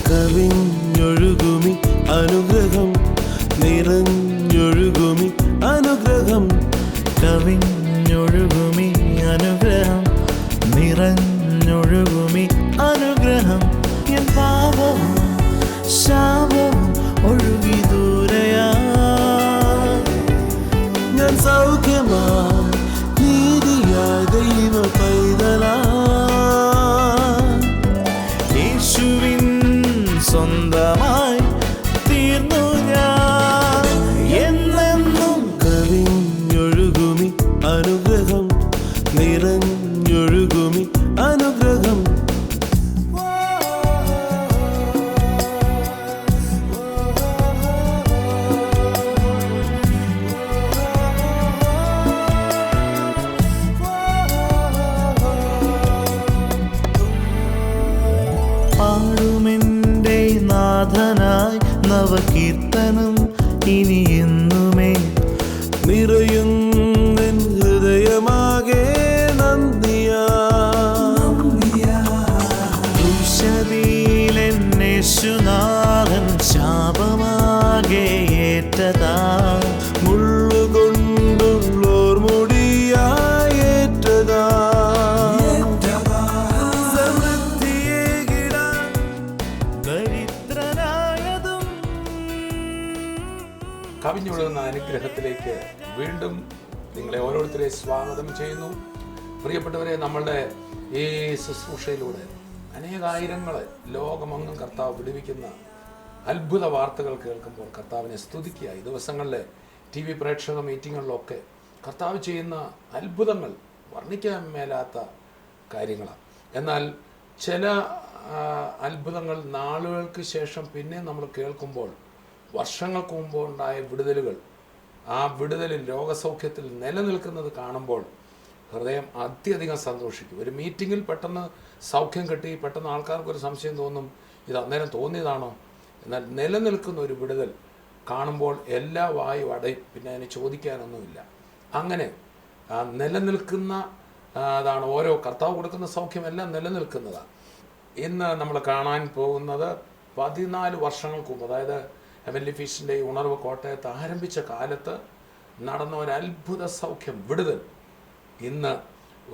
കവിഞ്ഞൊഴുകുമി അനുഗ്രഹം നിറഞ്ഞൊഴുകുമി അനുഗ്രഹം കവിഞ്ഞൊഴുകുമി അനുഗ്രഹം നിറഞ്ഞൊഴുകുമി അനുഗ്രഹം എൻ പാപവും ശാപവും ഒഴുകി ദൂരയാ ഞാൻ സൗഖ്യമാ നീതിയായ ദൈവ പൈതലാ യേശുവിൻ സ്വന്തമായി തീർന്നു ഞാൻ എന്നെന്നും. കവിഞ്ഞൊഴുകുമി അനുഗ്രഹം നിറഞ്ഞൊഴുകുമി അനുഗ്രഹം പാടുമെൻ്റെ നാഥനായി നവകീർത്തനം ഇനി എന്നുമേ നിറയുന്നെൻ ഹൃദയമാകെ നന്ദിയാ യേശുനാഥൻ ശാപമാകെ ഏറ്റതാ മുള്ളുകൊണ്ടുള്ളോർ മുടിയായി ഏറ്റതാ സമൃദ്ധിയേകിടാൻ ദരിദ്രനായതും. കവിഞ്ഞൊഴുകുന്ന അനുഗ്രഹത്തിലേക്ക് വീണ്ടും നിങ്ങളെ ഓരോരുത്തരെയും സ്വാഗതം ചെയ്യുന്നു. പ്രിയപ്പെട്ടവരെ, നമ്മളുടെ ഈ ശുശ്രൂഷയിലൂടെ അനേകായിരങ്ങളെ ലോകമെങ്ങും കർത്താവ് വിടുവിക്കുന്ന അത്ഭുത വാർത്തകൾ കേൾക്കുമ്പോൾ കർത്താവിനെ സ്തുതിക്കുക. ഈ ദിവസങ്ങളിലെ TV പ്രേക്ഷക മീറ്റിങ്ങുകളിലൊക്കെ കർത്താവ് ചെയ്യുന്ന അത്ഭുതങ്ങൾ വർണ്ണിക്കാൻ മേലാത്ത കാര്യങ്ങളാണ്. എന്നാൽ ചില അത്ഭുതങ്ങൾ നാളുകൾക്ക് ശേഷം പിന്നെ നമ്മൾ കേൾക്കുമ്പോൾ വർഷങ്ങൾക്ക് മുമ്പ് ഉണ്ടായ വിടുതലുകൾ, ആ വിടുതലിൽ രോഗസൗഖ്യത്തിൽ നിലനിൽക്കുന്നത് കാണുമ്പോൾ ഹൃദയം അത്യധികം സന്തോഷിക്കും. ഒരു മീറ്റിങ്ങിൽ പെട്ടെന്ന് സൗഖ്യം കിട്ടി, പെട്ടെന്ന് ആൾക്കാർക്കൊരു സംശയം തോന്നും, ഇത് അന്നേരം തോന്നിയതാണോ? എന്നാൽ നിലനിൽക്കുന്ന ഒരു വിടുതൽ കാണുമ്പോൾ എല്ലാ വായും അടയും, പിന്നെ അതിന് ചോദിക്കാനൊന്നുമില്ല. അങ്ങനെ നിലനിൽക്കുന്ന അതാണ് ഓരോ കർത്താവ് കൊടുക്കുന്ന സൗഖ്യമെല്ലാം നിലനിൽക്കുന്നതാണ്. ഇന്ന് നമ്മൾ കാണാൻ പോകുന്നത് 14 വർഷങ്ങൾക്ക് മുമ്പ്, അതായത് ഹെവൻലി ഫീസ്റ്റിൻ്റെ ഈ ഉണർവ് കോട്ടയത്ത് ആരംഭിച്ച കാലത്ത് നടന്ന ഒരു അത്ഭുത സൗഖ്യം വിടുതൽ. ഇന്ന്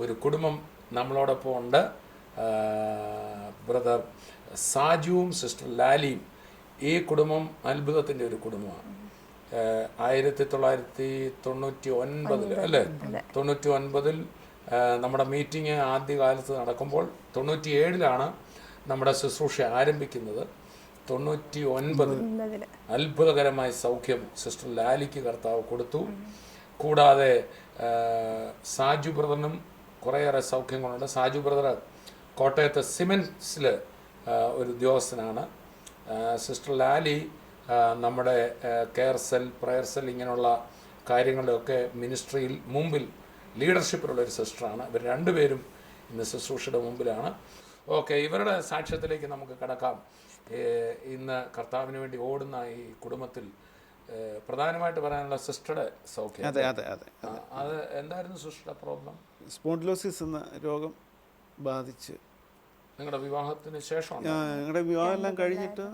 ഒരു കുടുംബം നമ്മളോടൊപ്പം ഉണ്ട്. ബ്രദർ സാജുവും സിസ്റ്റർ ലാലിയും. ഈ കുടുംബം അത്ഭുതത്തിൻ്റെ ഒരു കുടുംബമാണ്. 1999 അല്ലേ, 99 നമ്മുടെ മീറ്റിംഗ് ആദ്യകാലത്ത് നടക്കുമ്പോൾ 97 നമ്മുടെ ശുശ്രൂഷ ആരംഭിക്കുന്നത്. 99 അത്ഭുതകരമായ സൗഖ്യം സിസ്റ്റർ ലാലിക്ക് കർത്താവ് കൊടുത്തു. കൂടാതെ സാജു ബ്രദറിനും കുറേയേറെ സൗഖ്യങ്ങളുണ്ട്. സാജു ബ്രദർ കോട്ടയത്ത് സിമെൻസിൽ ഒരു ഉദ്യോഗസ്ഥനാണ്. സിസ്റ്റർ ലാലി നമ്മുടെ കെയർ സെൽ, പ്രയർ സെൽ ഇങ്ങനെയുള്ള കാര്യങ്ങളിലൊക്കെ മിനിസ്ട്രിയിൽ മുമ്പിൽ ലീഡർഷിപ്പിലുള്ള ഒരു സിസ്റ്ററാണ്. ഇവർ രണ്ടുപേരും ഇന്ന് ശുശ്രൂഷയുടെ മുമ്പിലാണ്. ഓക്കെ, ഇവരുടെ സാക്ഷ്യത്തിലേക്ക് നമുക്ക് കടക്കാം. ഇന്ന് കർത്താവിന് വേണ്ടി ഓടുന്ന ഈ കുടുംബത്തിൽ പ്രധാനമായിട്ട് പറയാനുള്ള സിസ്റ്ററുടെ സൗഖ്യം. അതെ അതെ അതെ അത് എന്തായിരുന്നു സിസ്റ്ററുടെ പ്രോബ്ലം? സ്പോണ്ടിലോസിസ് എന്ന രോഗം ബാധിച്ച്. നിങ്ങളുടെ വിവാഹത്തിന് ശേഷം? ഞങ്ങളുടെ വിവാഹം എല്ലാം കഴിഞ്ഞിട്ട്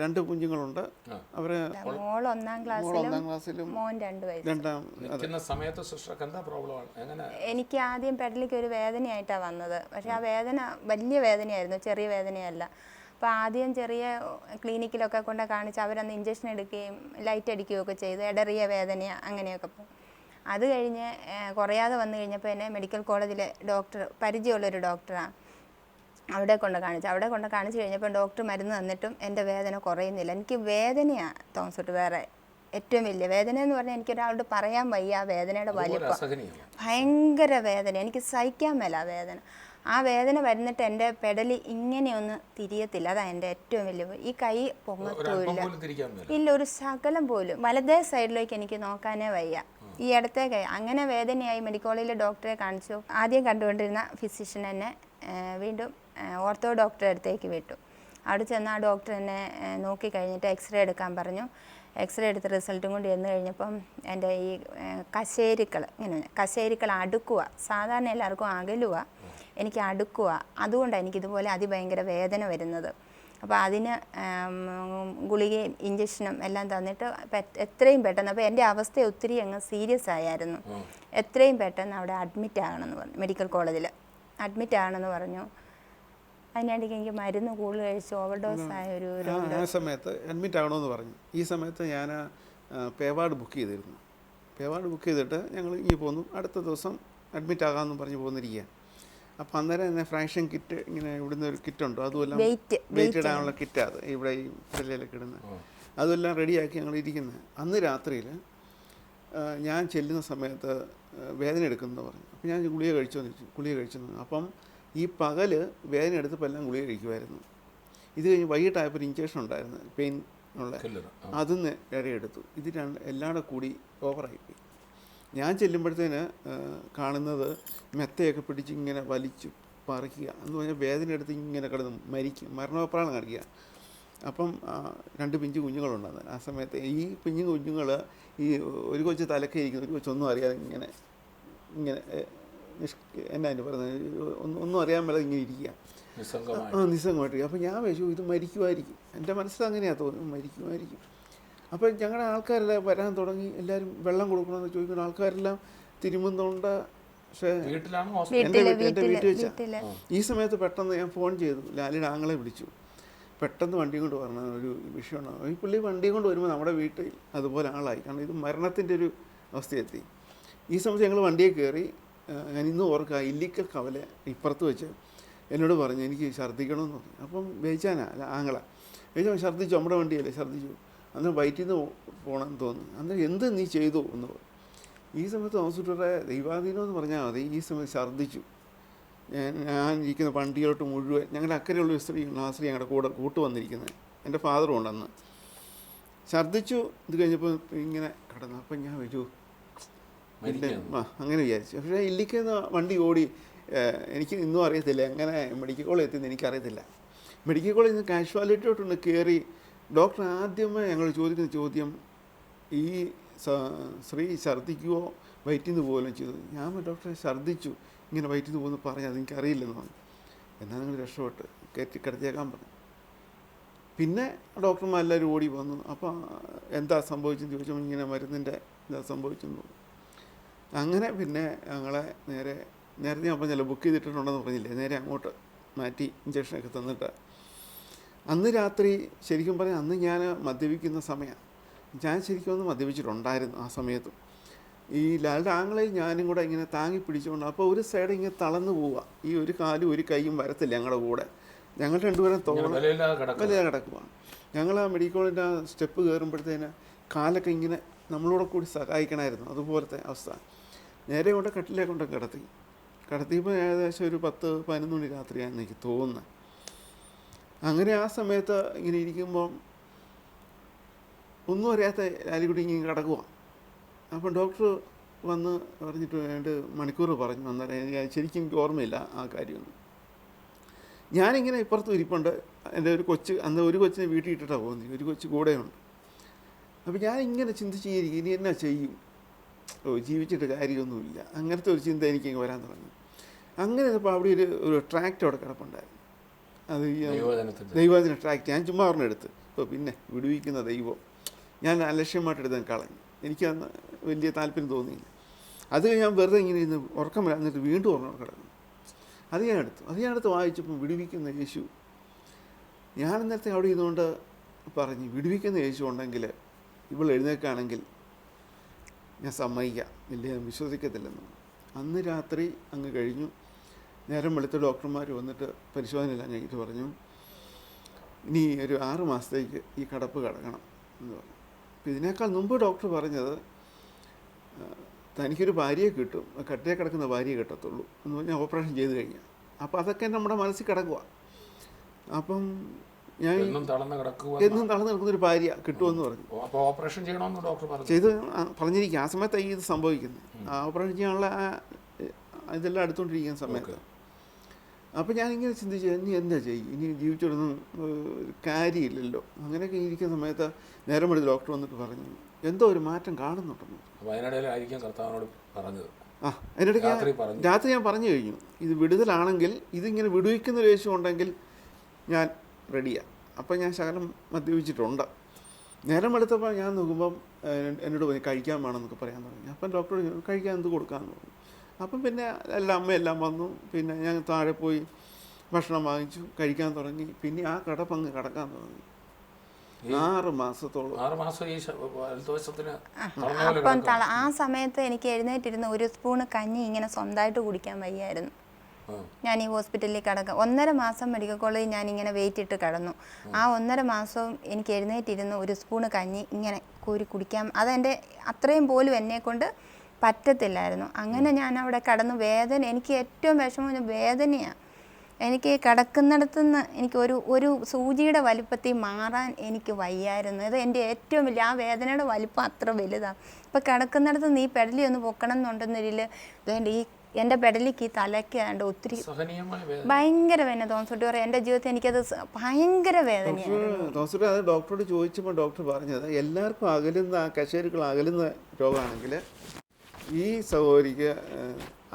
2 കുഞ്ഞുങ്ങളുണ്ട്. അവരെ മോൾ 1ാം ക്ലാസ്സിലും മോൻ 2 വയസ്സ്. നിൽക്കുന്ന സമയത്ത് സിസ്റ്റർക്ക് എന്താ പ്രോബ്ലമാണ്? എങ്ങനെ? എനിക്ക് ആദ്യം പെടലിക്ക് ഒരു വേദനയായിട്ടാണ് വന്നത്. പക്ഷെ ആ വേദന വലിയ വേദനയായിരുന്നു, ചെറിയ വേദനയല്ല. അപ്പോൾ ആദ്യം ചെറിയ ക്ലിനിക്കിലൊക്കെ കൊണ്ട് കാണിച്ച് അവരന്ന് ഇഞ്ചക്ഷൻ എടുക്കുകയും ലൈറ്റ് അടിക്കുകയൊക്കെ ചെയ്തു. ഇടറിയ വേദന അങ്ങനെയൊക്കെ പോകും. അത് കഴിഞ്ഞ് കുറയാതെ വന്നു കഴിഞ്ഞപ്പോൾ എന്നെ മെഡിക്കൽ കോളേജിലെ ഡോക്ടർ, പരിചയമുള്ളൊരു ഡോക്ടറാണ്, അവിടെ കൊണ്ട് കാണിച്ച് കഴിഞ്ഞപ്പോൾ ഡോക്ടർ മരുന്ന് തന്നിട്ടും എൻ്റെ വേദന കുറയുന്നില്ല. എനിക്ക് വേദനയാണ് തോമസോട്ട്, വേറെ ഏറ്റവും വലിയ വേദന എന്ന് പറഞ്ഞാൽ എനിക്കൊരാളോട് പറയാൻ വയ്യ. ആ വേദനയുടെ വലിപ്പം ഭയങ്കര വേദന, എനിക്ക് സഹിക്കാൻ മേല ആ വേദന. ആ വേദന വരുന്നിട്ട് എൻ്റെ പെടലി ഇങ്ങനെയൊന്ന് തിരിയത്തില്ല. അതാണ് എൻ്റെ ഏറ്റവും വലിയ. ഈ കൈ പൊങ്ങത്തുമില്ല, ഇല്ല ഒരു ശകലം പോലും. വലതേ സൈഡിലേക്ക് എനിക്ക് നോക്കാനേ വയ്യ. ഈ ഇടത്തെ കൈ അങ്ങനെ വേദനയായി. മെഡിക്കൽ കോളേജിലെ ഡോക്ടറെ കാണിച്ചു. ആദ്യം കണ്ടുകൊണ്ടിരുന്ന ഫിസിഷ്യൻ എന്നെ വീണ്ടും ഓർത്തോ ഡോക്ടറെ അടുത്തേക്ക് വിട്ടു. അവിടെ ചെന്ന് ആ ഡോക്ടർ എന്നെ നോക്കി കഴിഞ്ഞിട്ട് എക്സ്റേ എടുക്കാൻ പറഞ്ഞു. എക്സ്റേ എടുത്ത് റിസൾട്ടും കൊണ്ട് ചെന്ന് കഴിഞ്ഞപ്പം എൻ്റെ ഈ കശേരിക്കൾ അടുക്കുക. സാധാരണ എല്ലാവർക്കും അകലുക, എനിക്ക് അടുക്കുക. അതുകൊണ്ടാണ് എനിക്കിതുപോലെ അതിഭയങ്കര വേദന വരുന്നത്. അപ്പോൾ അതിന് ഗുളികയും ഇഞ്ചക്ഷനും എല്ലാം തന്നിട്ട് എത്രയും പെട്ടെന്ന്, അപ്പോൾ എൻ്റെ അവസ്ഥ ഒത്തിരി അങ്ങ് സീരിയസ് ആയിരുന്നു. എത്രയും പെട്ടെന്ന് അവിടെ അഡ്മിറ്റ് ആകണമെന്ന് പറഞ്ഞു, മെഡിക്കൽ കോളേജിൽ അഡ്മിറ്റ് ആകണമെന്ന് പറഞ്ഞു. അതിനാണെങ്കിൽ എനിക്ക് മരുന്ന് കൂടുതൽ കഴിച്ച് ഓവർഡോസ് ആയ ഒരു ആ സമയത്ത് അഡ്മിറ്റ് ആകണമെന്ന് പറഞ്ഞു. ഈ സമയത്ത് ഞാൻ പേവാർഡ് ബുക്ക് ചെയ്തിരുന്നു. പേവാർഡ് ബുക്ക് ചെയ്തിട്ട് ഞങ്ങൾ ഇങ്ങനെ പോന്നു. അടുത്ത ദിവസം അഡ്മിറ്റ് ആകാമെന്ന് പറഞ്ഞ് പോന്നിരിക്കുക. അപ്പോൾ അന്നേരം തന്നെ ഫ്രാക്ഷൻ കിറ്റ്, ഇങ്ങനെ ഇവിടുന്ന് ഒരു കിറ്റുണ്ടോ, അതുമെല്ലാം വെയിറ്റ് ഇടാനുള്ള കിറ്റാണ് അത്, ഇവിടെ ഈ പിള്ളേലൊക്കെ ഇടുന്നത്. അതെല്ലാം റെഡിയാക്കി ഞങ്ങൾ ഇരിക്കുന്നത്. അന്ന് രാത്രിയിൽ ഞാൻ ചെല്ലുന്ന സമയത്ത് വേദന എടുക്കുമെന്ന് പറഞ്ഞു. അപ്പോൾ ഞാൻ ഗുളിക കഴിച്ചു. അപ്പം ഈ പകല് വേദന എടുത്തപ്പോൾ എല്ലാം ഗുളിക കഴിക്കുമായിരുന്നു. ഇത് കഴിഞ്ഞ് വൈകിട്ടായപ്പോൾ ഒരു ഇഞ്ചക്ഷൻ ഉണ്ടായിരുന്നു, പെയിൻ ഉള്ള, അതൊന്ന് എടുത്തു. ഇത് എല്ലാടെ കൂടി ഓവറായിപ്പോയി. ഞാൻ ചെല്ലുമ്പോഴത്തേന് കാണുന്നത് മെത്തയൊക്കെ പിടിച്ച് ഇങ്ങനെ വലിച്ചു പറിക്കുക എന്ന് പറഞ്ഞാൽ വേദന എടുത്ത് ഇങ്ങനെ കിടന്ന് മരണോപ്രാണം കാണിക്കുക. അപ്പം 2 പിഞ്ചു കുഞ്ഞുങ്ങളുണ്ടാകുന്നത്. ആ സമയത്ത് ഈ കുഞ്ഞുങ്ങൾ ഈ ഒരു കൊച്ച് തലക്കെ ഇരിക്കുന്നു, ഒരു കൊച്ചൊന്നും അറിയാതെ ഇങ്ങനെ എന്നാ അതിന് പറയുന്നത്, ഒന്നും അറിയാൻ മേലെ ഇങ്ങനെ ഇരിക്കുക, നിസ്സംഗമായിട്ടിരിക്കുക. അപ്പോൾ ഞാൻ വെച്ചു ഇത് മരിക്കുമായിരിക്കും, എൻ്റെ മനസ്സിൽ അങ്ങനെയാണ് തോന്നുന്നത്, മരിക്കുമായിരിക്കും. അപ്പോൾ ഞങ്ങളുടെ ആൾക്കാരെല്ലാം വരാൻ തുടങ്ങി. എല്ലാവരും വെള്ളം കൊടുക്കണമെന്ന് ചോദിക്കുന്ന ആൾക്കാരെല്ലാം തിരുമുന്നുണ്ട്. പക്ഷേ എൻ്റെ വീട്ടിൽ വെച്ചാൽ ഈ സമയത്ത് പെട്ടെന്ന് ഞാൻ ഫോൺ ചെയ്തു, ലാലിയുടെ ആങ്ങളെ വിളിച്ചു. പെട്ടെന്ന് വണ്ടി കൊണ്ട് പറഞ്ഞ ഒരു വിഷയമാണ്. ഈ പുള്ളി വണ്ടി കൊണ്ട് വരുമ്പോൾ നമ്മുടെ വീട്ടിൽ അതുപോലെ ആളായി. കാരണം ഇത് മരണത്തിൻ്റെ ഒരു അവസ്ഥയെത്തി. ഈ സമയത്ത് ഞങ്ങൾ വണ്ടിയെ കയറി. ഞാൻ ഇന്ന് ഓർക്കുക, ഇല്ലിക്കൽ കവല ഇപ്പുറത്ത് വെച്ച് എന്നോട് പറഞ്ഞു എനിക്ക് ഛർദ്ദിക്കണമെന്ന് പറഞ്ഞു. അപ്പം വേച്ചാനാ ആങ്ങള വേച്ചാൽ ഛർദ്ദിച്ചു, നമ്മുടെ വണ്ടിയല്ലേ ഛർദ്ദിച്ചു. അന്ന് വയറ്റിൽ നിന്ന് പോകണമെന്ന് തോന്നുന്നു. അന്നേരം നീ ചെയ്തു എന്ന് പറഞ്ഞു. ഈ സമയത്ത് ഹോസ്പിറ്റലിലെ ദൈവാധീനം എന്ന് പറഞ്ഞാൽ മതി. ഈ സമയത്ത് ഛർദ്ദിച്ചു. ഞാൻ ഇരിക്കുന്ന വണ്ടിയിലോട്ട് മുഴുവൻ ഞങ്ങളുടെ അക്കരെയുള്ള സ്ത്രീ ഞങ്ങളുടെ കൂട്ട് വന്നിരിക്കുന്നത്, എൻ്റെ ഫാദറും ഉണ്ടെന്ന്. ഛർദ്ദിച്ചു. ഇത് കഴിഞ്ഞപ്പോൾ ഇങ്ങനെ കിടന്നു. അപ്പം ഞാൻ വെച്ചു ഇല്ല, അങ്ങനെ വിചാരിച്ചു. പക്ഷേ ഇല്ലിക്കുന്ന വണ്ടി ഓടി. എനിക്ക് ഇന്നും അറിയത്തില്ല എങ്ങനെ മെഡിക്കൽ കോളേജ് എത്തിയെന്ന് എനിക്കറിയത്തില്ല. മെഡിക്കൽ കോളേജിൽ നിന്ന് കാഷ്വാലിറ്റിയോട്ടൊന്ന് കയറി. ഡോക്ടർ ആദ്യമേ ഞങ്ങൾ ചോദിക്കുന്ന ചോദ്യം, ഈ സ്ത്രീ ഛർദ്ദിക്കുവോ വയറ്റിൽ നിന്ന് പോലും ചെയ്തു. ഞാൻ ഡോക്ടറെ ഛർദ്ദിച്ചു, ഇങ്ങനെ വയറ്റിൽ നിന്ന് പോകുന്നു പറഞ്ഞാൽ അതെനിക്കറിയില്ലെന്ന് പറഞ്ഞു. എന്നാൽ നിങ്ങൾ രക്ഷപ്പെട്ട് കിടത്തിയേക്കാൻ പറഞ്ഞു. പിന്നെ ഡോക്ടർമാരെല്ലാവരും ഓടി വന്നു. അപ്പം എന്താ സംഭവിച്ചെന്ന് ചോദിച്ചപ്പോൾ ഇങ്ങനെ മരുന്നിൻ്റെ എന്താ സംഭവിച്ചെന്ന് പറഞ്ഞു. അങ്ങനെ പിന്നെ ഞങ്ങളെ നേരെ ഞാൻ പറഞ്ഞല്ലോ ബുക്ക് ചെയ്തിട്ടുണ്ടെന്ന് പറഞ്ഞില്ലേ, നേരെ അങ്ങോട്ട് മാറ്റി ഇഞ്ചക്ഷനൊക്കെ തന്നിട്ട്. അന്ന് രാത്രി ശരിക്കും പറഞ്ഞാൽ അന്ന് ഞാൻ മദ്യപിക്കുന്ന സമയം. ഞാൻ ശരിക്കും ഒന്ന് മദ്യപിച്ചിട്ടുണ്ടായിരുന്നു ആ സമയത്തും. ഈ ലാലിൻ്റെ ആങ്ങളെയും ഞാനും കൂടെ ഇങ്ങനെ താങ്ങി പിടിച്ചുകൊണ്ട്, അപ്പോൾ ഒരു സൈഡ് ഇങ്ങനെ തളർന്നു പോവുക. ഈ ഒരു കാലും ഒരു കൈയും വരത്തില്ല ഞങ്ങളുടെ കൂടെ. ഞങ്ങൾ രണ്ടുപേരും വിലയില്ലാതെ കിടക്കുവാണ്. ഞങ്ങൾ ആ മെഡിക്കൽ കോളേജിൻ്റെ ആ സ്റ്റെപ്പ് കയറുമ്പോഴത്തേന് കാലൊക്കെ ഇങ്ങനെ നമ്മളോടെ കൂടി സഹായിക്കണമായിരുന്നു, അതുപോലത്തെ അവസ്ഥ. നേരെ കൊണ്ട് കട്ടിലേ കൊണ്ട് കിടത്തിയപ്പോൾ ഏകദേശം ഒരു 10-11 മണി രാത്രിയാണെന്ന് എനിക്ക് തോന്നുന്നത്. അങ്ങനെ ആ സമയത്ത് ഇങ്ങനെ ഇരിക്കുമ്പം ഒന്നും അറിയാത്ത ലാലിക്കുട്ടി ഇങ്ങനെ കിടക്കുക. അപ്പം ഡോക്ടർ വന്ന് പറഞ്ഞിട്ട് 2 മണിക്കൂർ പറഞ്ഞു. അന്നേരം ശരിക്കും എനിക്ക് ഓർമ്മയില്ല ആ കാര്യമൊന്നും. ഞാനിങ്ങനെ ഇപ്പുറത്ത് ഇരിപ്പുണ്ട്. എൻ്റെ ഒരു കൊച്ചിനെ വീട്ടിൽ ഇട്ടിട്ടാണ് പോകുന്നത്, ഒരു കൊച്ച് കൂടെയുണ്ട്. അപ്പോൾ ഞാനിങ്ങനെ ചിന്തിച്ചിരിക്കും, ഇനി എന്നാ ചെയ്യും, ജീവിച്ചിട്ട് കാര്യമൊന്നുമില്ല, അങ്ങനത്തെ ഒരു ചിന്ത എനിക്ക് വരാൻ തുടങ്ങി. അങ്ങനെ ഇപ്പോൾ അവിടെ ഒരു ട്രാക്റ്റ് അവിടെ കിടപ്പുണ്ടായിരുന്നു. അത് ദൈവവചന ട്രാക്റ്റ്. ഞാൻ ചുമ്മാ പറഞ്ഞെടുത്ത് പിന്നെ വിടുവിക്കുന്ന ദൈവം ഞാൻ അലക്ഷ്യമായിട്ടെടുത്ത് കളഞ്ഞു. എനിക്കന്ന് വലിയ താല്പര്യം തോന്നിയില്ല. അത് ഞാൻ വെറുതെ ഇങ്ങനെ ഇരുന്ന് ഉറക്കം വരാൻ എന്നിട്ട് വീണ്ടും ഉറങ്ങാൻ കിടക്കുന്നു. അത് ഞാൻ എടുത്ത് വായിച്ചപ്പോൾ വിടുവിക്കുന്ന യേശു. ഞാൻ നേരത്തെ അവിടെ ഇരുന്നുകൊണ്ട് പറഞ്ഞു, വിടുവിക്കുന്ന യേശു ഉണ്ടെങ്കിൽ ഇവൾ എഴുന്നേൽക്കുകയാണെങ്കിൽ ഞാൻ സമ്മതിക്കാം, ഇല്ല ഞാൻ വിശ്വസിക്കത്തില്ലെന്ന്. അന്ന് രാത്രി അങ്ങ് കഴിഞ്ഞു. നേരം വെളുത്ത ഡോക്ടർമാർ വന്നിട്ട് പരിശോധനയെല്ലാം കഴിഞ്ഞിട്ട് പറഞ്ഞു, ഇനി ഒരു 6 മാസത്തേക്ക് ഈ കിടപ്പ് കിടക്കണം എന്ന് പറഞ്ഞു. അപ്പോൾ ഇതിനേക്കാൾ മുമ്പ് ഡോക്ടർ പറഞ്ഞത് തനിക്കൊരു ഭാര്യയെ കിട്ടും, കട്ടിലേ കിടക്കുന്ന ഭാര്യയെ കിട്ടത്തുള്ളൂ എന്ന് പറഞ്ഞാൽ ഓപ്പറേഷൻ ചെയ്ത് കഴിഞ്ഞാൽ. അപ്പോൾ അതൊക്കെ നമ്മുടെ മനസ്സിൽ കിടക്കുക. അപ്പം ഞാൻ എന്നും തളർന്ന് കിടക്കുന്നൊരു ഭാര്യ കിട്ടുമെന്ന് പറഞ്ഞു. ഓപ്പറേഷൻ ചെയ്യണമെന്ന് ഡോക്ടർ ചെയ്ത് പറഞ്ഞിരിക്കുക. ആ സമയത്താണ് ഇത് സംഭവിക്കുന്നത്. ആ ഓപ്പറേഷൻ ചെയ്യാനുള്ള ഇതെല്ലാം എടുത്തുകൊണ്ടിരിക്കുന്ന സമയത്ത് അപ്പോൾ ഞാനിങ്ങനെ ചിന്തിച്ചു ഇനി എന്താ ചെയ്യും, ഇനി ജീവിച്ചിടൊന്നും കാര്യമില്ലല്ലോ. അങ്ങനെയൊക്കെ ഇരിക്കുന്ന സമയത്ത് നേരം വഴി ഡോക്ടർ വന്നിട്ട് പറഞ്ഞു എന്തോ ഒരു മാറ്റം കാണുന്നുണ്ടെന്ന്. വയനാട്ടിലായിരിക്കും കർത്താവിനോട് പറഞ്ഞത്. അതിനിടയ്ക്ക് രാത്രി ഞാൻ പറഞ്ഞു കഴിഞ്ഞു ഇത് വിടുതലാണെങ്കിൽ, ഇതിങ്ങനെ വിടുവിക്കുന്ന ഒരു യേശു ഉണ്ടെങ്കിൽ ഞാൻ റെഡിയാണ്. അപ്പം ഞാൻ ശകലം മദ്യപിച്ചിട്ടുണ്ട്. നേരം വെളുത്തപ്പോൾ ഞാൻ നോക്കുമ്പം എന്നോട് പറഞ്ഞ് കഴിക്കാൻ വേണമെന്നൊക്കെ പറയാൻ തുടങ്ങി. അപ്പം ഡോക്ടർ കഴിക്കാൻ എന്ത് കൊടുക്കാമെന്ന് പറഞ്ഞു. അപ്പം പിന്നെ അമ്മയെല്ലാം വന്നു. പിന്നെ ഞാൻ താഴെ പോയി ഭക്ഷണം വാങ്ങിച്ചു, കഴിക്കാൻ തുടങ്ങി. പിന്നെ ആ കടപ്പങ്ങ് കടക്കാൻ തുടങ്ങി. 6 മാസത്തോളം. അപ്പം ആ സമയത്ത് എനിക്ക് എഴുന്നേറ്റിരുന്ന ഒരു സ്പൂണ് കഞ്ഞി ഇങ്ങനെ സ്വന്തമായിട്ട് കുടിക്കാൻ വയ്യായിരുന്നു. ഞാൻ ഈ ഹോസ്പിറ്റലിൽ കിടക്കാം 1.5 മാസം മെഡിക്കൽ കോളേജിൽ ഞാനിങ്ങനെ വെയിറ്റ് ഇട്ട് കിടന്നു. ആ 1.5 മാസവും എനിക്ക് എഴുന്നേറ്റിരുന്ന് ഒരു സ്പൂണ് കഞ്ഞി ഇങ്ങനെ കോരി കുടിക്കാൻ, അതെൻ്റെ അത്രയും പോലും എന്നെക്കൊണ്ട് പറ്റത്തില്ലായിരുന്നു. അങ്ങനെ ഞാൻ അവിടെ കിടന്നു. വേദന, എനിക്ക് ഏറ്റവും വിഷമം വേദനയാണ്. എനിക്ക് കിടക്കുന്നിടത്തുനിന്ന് എനിക്ക് ഒരു സൂചിയുടെ വലിപ്പത്തിൽ മാറാൻ എനിക്ക് വയ്യായിരുന്നു. ഇത് എൻ്റെ ഏറ്റവും വലിയ ആ വേദനയുടെ വലിപ്പം അത്ര വലുതാണ്. ഇപ്പോൾ കിടക്കുന്നിടത്ത് നീ പെടലി ഒന്ന് പൊക്കണം എന്നുണ്ടെന്നൊരിൽ ഈ എൻ്റെ പെടലിക്ക് തലയ്ക്ക് ആണ്ട് ഒത്തിരി ഭയങ്കര വേദന തോന്നിട്ട് പറയാം. എൻ്റെ ജീവിതത്തിൽ എനിക്കത് ഭയങ്കര വേദനയാണ്. അത് ഡോക്ടറോട് ചോദിച്ചപ്പോൾ ഡോക്ടർ പറഞ്ഞത് എല്ലാവർക്കും അകലുന്ന കശേരുക്കൾ അകലുന്ന രോഗമാണെങ്കിൽ ഈ സഹോദരിക്ക്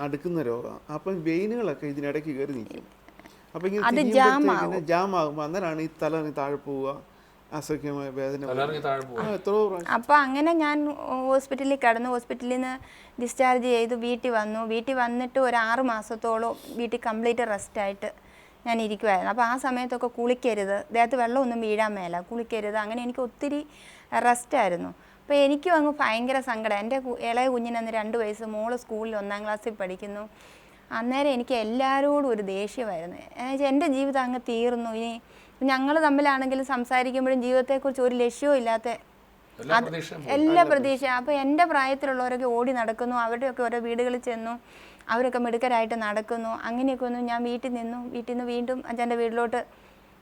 അടുക്കുന്ന രോഗമാണ്. അപ്പം വെയിനുകളൊക്കെ ഇതിനിടയ്ക്ക് കയറി നിൽക്കും. അപ്പം ഇങ്ങനെ ജാം ആകുമ്പോൾ അന്നേരമാണ് ഈ തല താഴെ പോവുക, അസഖ്യമായ വേദന. അപ്പോൾ അങ്ങനെ ഞാൻ ഹോസ്പിറ്റലിൽ കിടന്നു. ഹോസ്പിറ്റലിൽ നിന്ന് ഡിസ്ചാർജ് ചെയ്തു വീട്ടിൽ വന്നു. വീട്ടിൽ വന്നിട്ട് ഒരു 6 മാസത്തോളം വീട്ടിൽ കംപ്ലീറ്റ് റെസ്റ്റായിട്ട് ഞാൻ ഇരിക്കുമായിരുന്നു. അപ്പോൾ ആ സമയത്തൊക്കെ കുളിക്കരുത്, ദേഹത്ത് വെള്ളമൊന്നും വീഴാൻ മേല, കുളിക്കരുത്. അങ്ങനെ എനിക്ക് ഒത്തിരി റെസ്റ്റായിരുന്നു. അപ്പോൾ എനിക്കും അങ്ങ് ഭയങ്കര സങ്കടം. എൻ്റെ ഇളയ കുഞ്ഞിനന്ന് 2 വയസ്സ്, മോള് സ്കൂളിൽ 1ാം ക്ലാസ്സിൽ പഠിക്കുന്നു. അന്നേരം എനിക്ക് എല്ലാവരോടും ഒരു ദേഷ്യമായിരുന്നു. എൻ്റെ ജീവിതം അങ്ങ് തീർന്നു. ഇനി ഞങ്ങൾ തമ്മിലാണെങ്കിലും സംസാരിക്കുമ്പോഴും ജീവിതത്തെക്കുറിച്ച് ഒരു ലക്ഷ്യവും ഇല്ലാത്ത എല്ലാ പ്രതീക്ഷ. അപ്പോൾ എൻ്റെ പ്രായത്തിലുള്ളവരൊക്കെ ഓടി നടക്കുന്നു, അവരുടെയൊക്കെ ഓരോ വീടുകളിൽ ചെന്നു, അവരൊക്കെ മിടുക്കരായിട്ട് നടക്കുന്നു. അങ്ങനെയൊക്കെ ഒന്നും ഞാൻ വീട്ടിൽ നിന്ന് വീണ്ടും അച്ഛൻ്റെ വീട്ടിലോട്ട്,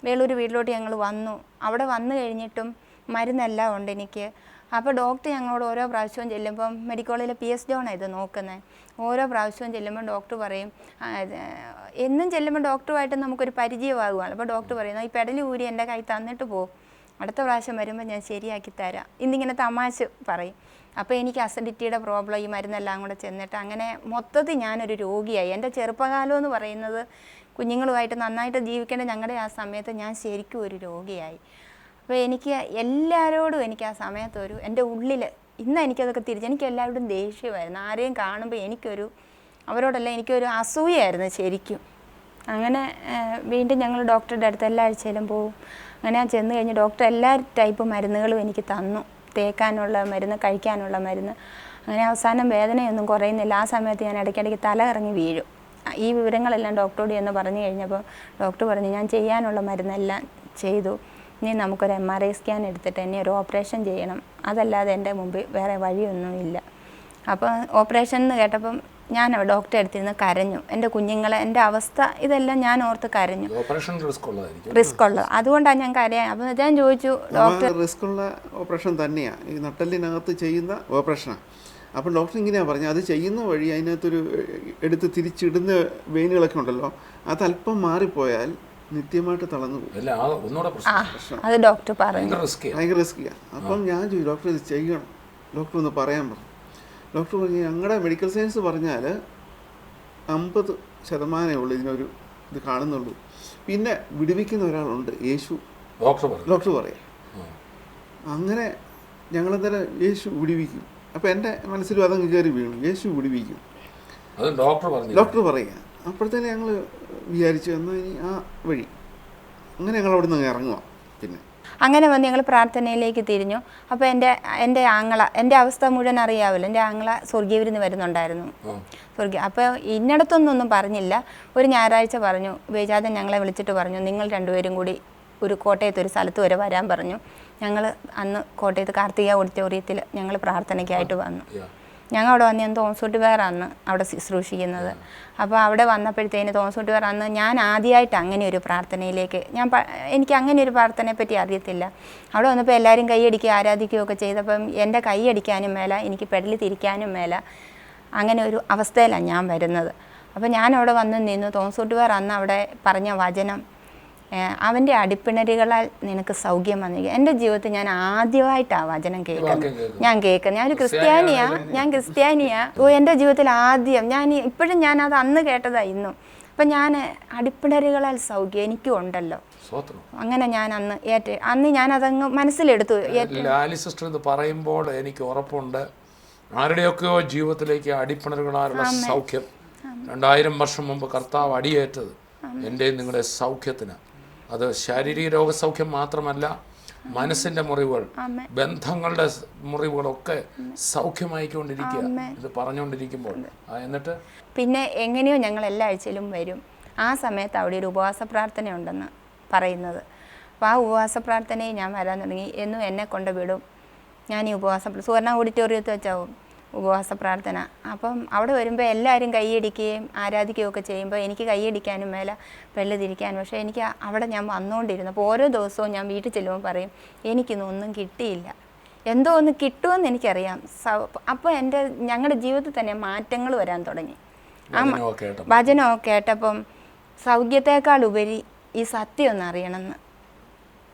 വേളൂർ വീട്ടിലോട്ട് ഞങ്ങൾ വന്നു. അവിടെ വന്നു കഴിഞ്ഞിട്ടും മരുന്നെല്ലാം ഉണ്ട് എനിക്ക്. അപ്പോൾ ഡോക്ടർ ഞങ്ങളോട് ഓരോ പ്രാവശ്യവും ചെല്ലുമ്പം മെഡിക്കൽ കോളേജിലെ PS ജോണാണ് ഇത് നോക്കുന്നത്. ഓരോ പ്രാവശ്യവും ചെല്ലുമ്പോൾ ഡോക്ടർ പറയും, എന്നും ചെല്ലുമ്പോൾ ഡോക്ടറുമായിട്ട് നമുക്കൊരു പരിചയമാകുകയാണ്. അപ്പോൾ ഡോക്ടർ പറയുന്നു ഈ പെടലി ഊരി എൻ്റെ കൈ തന്നിട്ട് പോകും, അടുത്ത പ്രാവശ്യം വരുമ്പോൾ ഞാൻ ശരിയാക്കി തരാം, ഇന്നിങ്ങനെ തമാശ പറയും. അപ്പോൾ എനിക്ക് അസിഡിറ്റിയുടെ പ്രോബ്ലം, ഈ മരുന്നെല്ലാം കൂടെ ചെന്നിട്ട് അങ്ങനെ മൊത്തത്തിൽ ഞാനൊരു രോഗിയായി. എൻ്റെ ചെറുപ്പകാലം എന്ന് പറയുന്നത് കുഞ്ഞുങ്ങളുമായിട്ട് നന്നായിട്ട് ജീവിക്കേണ്ട ഞങ്ങളുടെ ആ സമയത്ത് ഞാൻ ശരിക്കും ഒരു രോഗിയായി. അപ്പോൾ എനിക്ക് എല്ലാവരോടും എനിക്ക് ആ സമയത്തൊരു എൻ്റെ ഉള്ളിൽ ഇന്ന് എനിക്കതൊക്കെ എനിക്ക് എല്ലാവരോടും ദേഷ്യമായിരുന്നു. ആരെയും കാണുമ്പോൾ അവരോടെല്ലാം എനിക്കൊരു അസൂയായിരുന്നു ശരിക്കും. അങ്ങനെ വീണ്ടും ഞങ്ങൾ ഡോക്ടറുടെ അടുത്ത് എല്ലാ ആഴ്ചയിലും പോകും. അങ്ങനെ ഞാൻ ചെന്ന് കഴിഞ്ഞ് ഡോക്ടർ എല്ലാ ടൈപ്പ് മരുന്നുകളും എനിക്ക് തന്നു, തേക്കാനുള്ള മരുന്ന്, കഴിക്കാനുള്ള മരുന്ന്. അങ്ങനെ അവസാനം വേദനയൊന്നും കുറയുന്നില്ല. ആ സമയത്ത് ഞാൻ ഇടയ്ക്കിടയ്ക്ക് തല ഇറങ്ങി വീഴും. ഈ വിവരങ്ങളെല്ലാം ഡോക്ടറോട് എന്ന് പറഞ്ഞു കഴിഞ്ഞപ്പോൾ ഡോക്ടർ പറഞ്ഞു ഞാൻ ചെയ്യാനുള്ള മരുന്നെല്ലാം ചെയ്തു, ഇനി നമുക്കൊരു MRI സ്കാൻ എടുത്തിട്ട് എന്നെ ഒരു ഓപ്പറേഷൻ ചെയ്യണം, അതല്ലാതെ എൻ്റെ മുമ്പിൽ വേറെ വഴിയൊന്നുമില്ല. അപ്പോൾ ഓപ്പറേഷൻ എന്ന് കേട്ടപ്പം ഞാൻ ഡോക്ടറെ അടുത്തിരുന്ന് കരഞ്ഞു. എൻ്റെ കുഞ്ഞുങ്ങളെ, എൻ്റെ അവസ്ഥ ഇതെല്ലാം ഞാൻ ഓർത്ത് കരഞ്ഞു. റിസ്ക് ഉള്ളത് അതുകൊണ്ടാണ് ഞാൻ കരയാൻ. അപ്പോൾ ഞാൻ ചോദിച്ചു ഡോക്ടർ, റിസ്ക് ഉള്ള ഓപ്പറേഷൻ തന്നെയാണ്, ഈ നട്ടെല്ലിനകത്ത് ചെയ്യുന്ന ഓപ്പറേഷനാണ്. അപ്പം ഡോക്ടർ ഇങ്ങനെയാണ് പറഞ്ഞത്, അത് ചെയ്യുന്ന വഴി അതിനകത്തൊരു എടുത്ത് തിരിച്ചിടുന്ന വെയിനുകളൊക്കെ ഉണ്ടല്ലോ, അതല്പം മാറിപ്പോയാൽ നിത്യമായിട്ട് തളർന്നു പോകും. അത് ഡോക്ടർ പറഞ്ഞു ഭയങ്കര റിസ്ക്കിയാണ്. അപ്പം ഞാൻ ചോദിച്ചു ഡോക്ടർ ഇത് ചെയ്യണം, ഡോക്ടർ ഒന്ന് പറയാൻ പറഞ്ഞു. ഡോക്ടർ പറഞ്ഞു ഞങ്ങളുടെ മെഡിക്കൽ സയൻസ് പറഞ്ഞാൽ 50% ഉള്ളൂ ഇതിനൊരു ഇത് കാണുന്നുള്ളൂ, പിന്നെ വിടുവിക്കുന്ന ഒരാളുണ്ട്, യേശു. ഡോക്ടർ പറയാം. അങ്ങനെ ഞങ്ങളെന്തായാലും യേശു വിടുവിക്കും. അപ്പോൾ എൻ്റെ മനസ്സിലും അതങ്ങ് കയറി വീണു, യേശു വിടുവിക്കും ഡോക്ടർ പറയുക. അപ്പോഴത്തേന് ഞങ്ങൾ വിചാരിച്ചു എന്നാൽ ഇനി ആ വഴി, അങ്ങനെ ഞങ്ങൾ അവിടെ നിന്ന് ഇറങ്ങുക. പിന്നെ അങ്ങനെ വന്ന് ഞങ്ങൾ പ്രാർത്ഥനയിലേക്ക് തിരിഞ്ഞു. അപ്പോൾ എൻ്റെ ആങ്ങള, എൻ്റെ അവസ്ഥ മുഴുവൻ അറിയാമല്ലോ, എൻ്റെ ആങ്ങള സ്വർഗീയവിരുന്ന് വരുന്നുണ്ടായിരുന്നു. അപ്പോൾ ഇന്നടത്തൊന്നും പറഞ്ഞില്ല. ഒരു ഞായറാഴ്ച പറഞ്ഞു, വേജാതൻ ഞങ്ങളെ വിളിച്ചിട്ട് പറഞ്ഞു നിങ്ങൾ 2 പേരും കൂടി ഒരു കോട്ടയത്ത് ഒരു സ്ഥലത്ത് വരെ വരാൻ പറഞ്ഞു. ഞങ്ങൾ അന്ന് കോട്ടയത്ത് കാർത്തിക ഓഡിറ്റോറിയത്തിൽ ഞങ്ങൾ പ്രാർത്ഥനയ്ക്കായിട്ട് വന്നു. ഞങ്ങൾ അവിടെ വന്ന് ഞാൻ തോമസൂട്ടി വേറാണ് അവിടെ ശുശ്രൂഷിക്കുന്നത്. അപ്പോൾ അവിടെ വന്നപ്പോഴത്തേന് തോമസൂട്ടി വേർ അന്ന് ഞാൻ ആദ്യമായിട്ട് അങ്ങനെ ഒരു പ്രാർത്ഥനയിലേക്ക് എനിക്ക് അങ്ങനെ ഒരു പ്രാർത്ഥനയെ പറ്റി അറിയത്തില്ല. അവിടെ വന്നപ്പോൾ എല്ലാവരും കൈയടിക്കുക ആരാധിക്കുകയൊക്കെ ചെയ്തപ്പം എൻ്റെ കൈയടിക്കാനും മേല, എനിക്ക് പെടലി തിരിക്കാനും മേല, അങ്ങനെ ഒരു അവസ്ഥയിലാണ് ഞാൻ വരുന്നത്. അപ്പോൾ ഞാൻ അവിടെ വന്ന് നിന്നു. തോമസൂട്ടുകാർ അന്ന് അവിടെ പറഞ്ഞ വചനം, അവൻ്റെ അടിപ്പിണരുകളാൽ നിനക്ക് സൗഖ്യം വന്നിരിക്കുക. എൻ്റെ ജീവിതത്തിൽ ഞാൻ ആദ്യമായിട്ടാണ് വചനം കേൾക്കുന്നത്. ഞാനൊരു ക്രിസ്ത്യാനിയാ. എൻ്റെ ജീവിതത്തിൽ ആദ്യം ഇപ്പോഴും ഞാനത് അന്ന് കേട്ടതാണ് ഇന്നും. അപ്പം ഞാൻ അടിപ്പിണരുകളാൽ സൗഖ്യം എനിക്കും ഉണ്ടല്ലോ. അങ്ങനെ ഞാൻ അന്ന് ഞാനതങ്ങ് മനസ്സിലെടുത്തു. ലാലി സിസ്റ്റർ ഇത് പറയുമ്പോൾ എനിക്ക് ഉറപ്പുണ്ട്, ആരുടെയൊക്കെയോ ജീവിതത്തിലേക്ക് അടിപ്പിണരുകളാലുള്ള സൗഖ്യം 2000 വർഷം മുമ്പ് കർത്താവ് അടിയേറ്റത് എൻ്റെയും നിങ്ങളുടെ സൗഖ്യത്തിന്. അത് ശാരീരിക രോഗസൗഖ്യം മാത്രമല്ല, മനസ്സിൻ്റെ മുറിവുകൾ, ബന്ധങ്ങളുടെ മുറിവുകളൊക്കെ സൗഖ്യമായിക്കൊണ്ടിരിക്കുക ഇത് പറഞ്ഞുകൊണ്ടിരിക്കുമ്പോൾ. എന്നിട്ട് പിന്നെ എങ്ങനെയോ ഞങ്ങൾ എല്ലാ ആഴ്ചയിലും വരും. ആ സമയത്ത് അവിടെ ഒരു ഉപവാസ പ്രാർത്ഥന ഉണ്ടെന്ന് പറയുന്നത്. അപ്പോൾ ആ ഉപവാസ പ്രാർത്ഥനയിൽ ഞാൻ വരാൻ തുടങ്ങി. എന്നും എന്നെ കൊണ്ട് വിടും. ഞാൻ ഈ സുവർണ ഓഡിറ്റോറിയത്തിൽ വെച്ചാവും ഉപവാസ പ്രാർത്ഥന. അപ്പം അവിടെ വരുമ്പോൾ എല്ലാവരും കൈയടിക്കുകയും ആരാധിക്കുകയും ഒക്കെ ചെയ്യുമ്പോൾ എനിക്ക് കൈയടിക്കാനും മേലെ വെള്ളി തിരിക്കാനും. പക്ഷേ എനിക്ക് അവിടെ ഞാൻ വന്നുകൊണ്ടിരുന്നു. അപ്പോൾ ഓരോ ദിവസവും ഞാൻ വീട്ടിൽ ചെല്ലുമ്പോൾ പറയും, എനിക്കിന്നൊന്നും കിട്ടിയില്ല, എന്തോ ഒന്ന് കിട്ടുമെന്ന് എനിക്കറിയാം. അപ്പോൾ ഞങ്ങളുടെ ജീവിതത്തിൽ തന്നെ മാറ്റങ്ങൾ വരാൻ തുടങ്ങി. ആ വചനമൊക്കെ കേട്ടപ്പം സൗഖ്യത്തെക്കാൾ ഉപരി ഈ സത്യം ഒന്ന് അറിയണമെന്ന്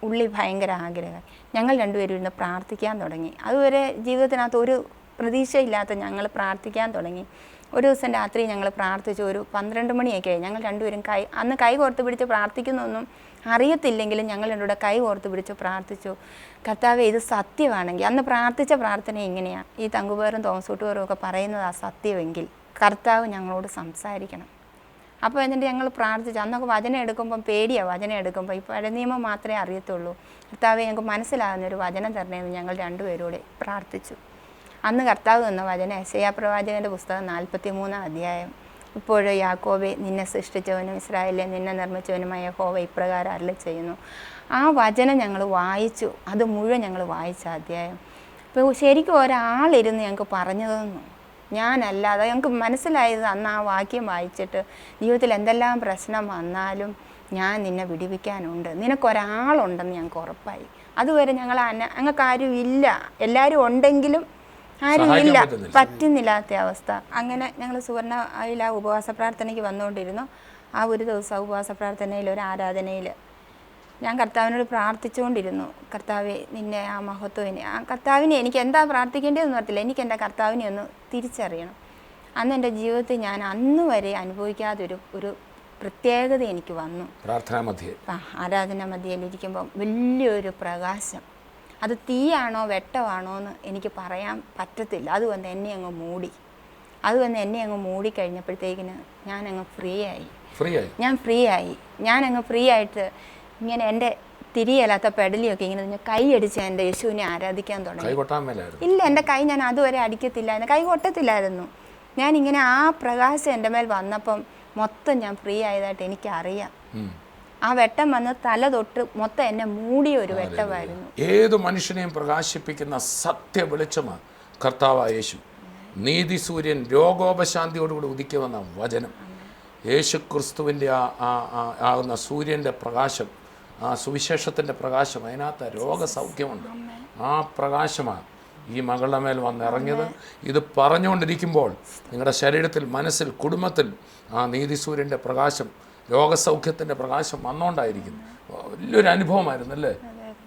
ഉള്ളി ഭയങ്കര ആഗ്രഹം. ഞങ്ങൾ രണ്ടുപേരും ഇരുന്ന് പ്രാർത്ഥിക്കാൻ തുടങ്ങി. അതുവരെ ജീവിതത്തിനകത്ത് ഒരു പ്രതീക്ഷയില്ലാത്ത ഞങ്ങൾ പ്രാർത്ഥിക്കാൻ തുടങ്ങി. ഒരു ദിവസം രാത്രി ഞങ്ങൾ പ്രാർത്ഥിച്ചു. ഒരു 12 മണിയൊക്കെ ആയി. ഞങ്ങൾ രണ്ടുപേരും അന്ന് കൈ കോർത്ത് പിടിച്ച് പ്രാർത്ഥിക്കുന്നൊന്നും അറിയത്തില്ലെങ്കിലും ഞങ്ങൾ രണ്ടുകൂടെ കൈ കോർത്ത് പിടിച്ച് പ്രാർത്ഥിച്ചു. കർത്താവേ, ഇത് സത്യമാണെങ്കിൽ, അന്ന് പ്രാർത്ഥിച്ച പ്രാർത്ഥന ഇങ്ങനെയാണ്, ഈ തങ്കുപേറും തോമസൂട്ടുപേറും ഒക്കെ പറയുന്നത് ആ സത്യമെങ്കിൽ കർത്താവ് ഞങ്ങളോട് സംസാരിക്കണം. അപ്പോൾ എന്നിട്ട് ഞങ്ങൾ പ്രാർത്ഥിച്ചു. അന്നൊക്കെ വചനം എടുക്കുമ്പം പേടിയാണ്. വചനം എടുക്കുമ്പോൾ ഈ പഴയ നിയമം മാത്രമേ അറിയത്തുള്ളൂ. കർത്താവെ, ഞങ്ങൾക്ക് മനസ്സിലാകുന്നൊരു വചനം തരണമെന്ന് ഞങ്ങൾ രണ്ടുപേരോടെ പ്രാർത്ഥിച്ചു. അന്ന് കർത്താവ് തന്ന വചനം യെശയ്യാ പ്രവാചകൻ്റെ പുസ്തകം 43-ാം അധ്യായം. ഇപ്പോഴും യാക്കോബെ, നിന്നെ സൃഷ്ടിച്ചവനും ഇസ്രായേലിനെ നിന്നെ നിർമ്മിച്ചവനുമായ യഹോവ ഇപ്രകാരം അരുളി ചെയ്യുന്നു. ആ വചനം ഞങ്ങൾ വായിച്ചു. അത് മുഴുവൻ ഞങ്ങൾ വായിച്ച അധ്യായം. ഇപ്പോൾ ശരിക്കും ഒരാളിരുന്ന് ഞങ്ങൾക്ക് പറഞ്ഞു തന്നു. ഞാനല്ലാതെ ഞങ്ങൾക്ക് മനസ്സിലായത് അന്ന് ആ വാക്യം വായിച്ചിട്ട്, ജീവിതത്തിൽ എന്തെല്ലാം പ്രശ്നം വന്നാലും ഞാൻ നിന്നെ വിടിവിക്കാനുണ്ട്, നിനക്കൊരാളുണ്ടെന്ന് ഞങ്ങൾക്ക് ഉറപ്പായി. അതുവരെ ഞങ്ങൾക്ക് ആരും ഇല്ല, എല്ലാവരും ഉണ്ടെങ്കിലും ആരുമില്ല, പറ്റുന്നില്ലാത്ത അവസ്ഥ. അങ്ങനെ ഞങ്ങൾ സുവർണയിൽ ആ ഉപവാസ പ്രാർത്ഥനയ്ക്ക് വന്നുകൊണ്ടിരുന്നു. ആ ഒരു ദിവസം ഉപവാസ പ്രാർത്ഥനയിൽ, ഒരു ആരാധനയിൽ ഞാൻ കർത്താവിനോട് പ്രാർത്ഥിച്ചുകൊണ്ടിരുന്നു. കർത്താവെ, നിന്നെ ആ മഹത്വം, ആ കർത്താവിനെ എനിക്ക് എന്താ പ്രാർത്ഥിക്കേണ്ടതെന്ന് പറഞ്ഞില്ല, എനിക്ക് എൻ്റെ കർത്താവിനെ ഒന്ന് തിരിച്ചറിയണം. അന്ന് എൻ്റെ ജീവിതത്തിൽ ഞാൻ അന്ന് വരെ അനുഭവിക്കാതൊരു പ്രത്യേകത എനിക്ക് വന്നു. ആരാധന മധ്യയിലിരിക്കുമ്പം വലിയൊരു പ്രകാശം. അത് തീയാണോ വെട്ടമാണോ എന്ന് എനിക്ക് പറയാൻ പറ്റത്തില്ല. അത് വന്ന് എന്നെ അങ്ങ് മൂടിക്കഴിഞ്ഞപ്പോഴത്തേക്കിന് ഞാനങ്ങ് ഫ്രീ ആയി. ഞാനങ്ങ് ഫ്രീ ആയിട്ട് ഇങ്ങനെ എൻ്റെ തിരിയല്ലാത്ത പെടലിയൊക്കെ ഇങ്ങനെ കൈയടിച്ച് എൻ്റെ യേശുവിനെ ആരാധിക്കാൻ തുടങ്ങി. ഇല്ല, എൻ്റെ കൈ ഞാൻ അതുവരെ അടിക്കത്തില്ലായിരുന്നു, കൈ കൊട്ടത്തില്ലായിരുന്നു. ഞാനിങ്ങനെ ആ പ്രകാശം എൻ്റെ മേൽ വന്നപ്പം മൊത്തം ഞാൻ ഫ്രീ ആയതായിട്ട് എനിക്കറിയാം. ആ വെട്ടം വന്ന് തല തൊട്ട് മൊത്തം എന്നെ മൂടിയ ഒരു വെട്ടമായിരുന്നു. ഏത് മനുഷ്യനെയും പ്രകാശിപ്പിക്കുന്ന സത്യ വെളിച്ചമാണ് കർത്താവായ യേശു. നീതി സൂര്യൻ രോഗോപശാന്തിയോടുകൂടി ഉദിക്കുമെന്ന വചനം. യേശു ക്രിസ്തുവിൻ്റെ ആകുന്ന സൂര്യൻ്റെ പ്രകാശം, ആ സുവിശേഷത്തിൻ്റെ പ്രകാശം, അതിനകത്ത് രോഗസൗഖ്യമുണ്ട്. ആ പ്രകാശമാണ് ഈ മകളുടെ മേൽ വന്നിറങ്ങിയത്. ഇത് പറഞ്ഞുകൊണ്ടിരിക്കുമ്പോൾ നിങ്ങളുടെ ശരീരത്തിൽ, മനസ്സിൽ, കുടുംബത്തിൽ ആ നീതി സൂര്യൻ്റെ പ്രകാശം, രോഗസൗഖ്യത്തിൻ്റെ പ്രകാശം വന്നുകൊണ്ടായിരിക്കുന്നു. വലിയൊരു അനുഭവമായിരുന്നു അല്ലേ?